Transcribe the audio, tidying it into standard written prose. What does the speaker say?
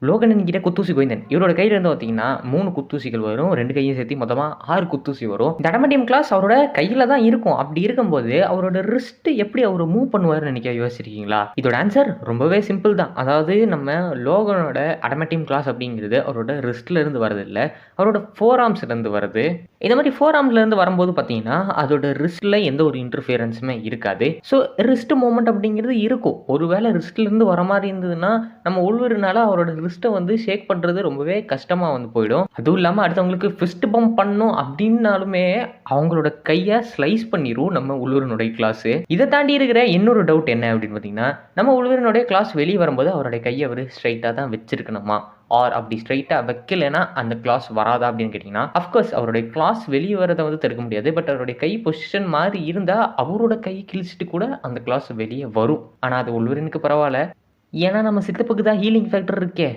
லோகனன் கிட்ட குத்தூசி கோவிந்தன் இவரோட கையில இருந்து பார்த்தீங்கன்னா 3 குத்தூசிகள் வரும். 2 கையும் சேர்த்து மொத்தமா 6 குத்தூசி வரும். இந்த அடமண்டியம் கிளாஸ் அவரோட கையில தான் இருக்கும். அப்படி இருக்கும்போது அவரோட ரிஸ்ட் எப்படி அவரு மூவ் பண்ணுவாருன்னு என்னைக்கா யோசிச்சிருக்கீங்களா? இதோட ஆன்சர் ரொம்பவே சிம்பிள் தான். அதாவது நம்ம லோகனோட அடமண்டியம் கிளாஸ் அப்படிங்கிறது அவரோட ரிஸ்ட்ல இருந்து வரதில்ல. அவரோட ஃபோர் ஆர்ம்ஸ்ல இருந்து வருது. இந்த மாதிரி ஃபோர் ஆர்ம்ஸ்ல இருந்து வரும்போது பார்த்தீங்கன்னா, அதோட ரிஸ்ட்ல எந்த ஒரு இன்டர்ஃபியரன்ஸுமே இருக்காது. ஸோ ரிஸ்ட் மூவ்மெண்ட் அப்படிங்கிறது இருக்கும். ஒருவேளை ரிஸ்ட்ல இருந்து வர மாரி இருந்ததுன்னா, நம்ம உள்வருனால அவரோட ரிஸ்ட்டை வந்து ஷேக் பண்றது ரொம்பவே கஷ்டமா வந்து போயிடும். அதுவும் இல்லாம அடுத்தவங்களுக்கு ஃபிஸ்ட் பம்ப் பண்ணணும் அப்படின்னாலுமே, அவங்களோட கைய ஸ்லைஸ் பண்ணிரும் நம்ம உள்வருனுடைய கிளாஸு. இத தாண்டி இருக்கிற இன்னொரு டவுட் என்ன அப்படின்னு பார்த்தீங்கன்னா, நம்ம உள்வருனுடைய கிளாஸ் வெளிய வரும்போது அவருடைய கைய அவரு ஸ்ட்ரெய்ட்டா தான் வச்சிருக்கணுமா? ஆர் அப்படி ஸ்ட்ரெய்ட்டா வைக்கலனா அந்த கிளாஸ் வராதா அப்படின்னு கேட்டீங்கன்னா, அஃப்கோர்ஸ் அவருடைய கிளாஸ் வெளிய வரத வந்து தடுக்க முடியாது. பட் அவருடைய கை பொசிஷன் மாறி இருந்தா, அவரோட கை கிழிச்சிட்டு கூட அந்த கிளாஸ் வெளிய வரும். ஆனா அது உள்வரினுக்கு பரவால்ல. ஏன்னா நம்ம சித்தப்புக்கு தான் ஹீலிங் ஃபேக்டர் இருக்கே.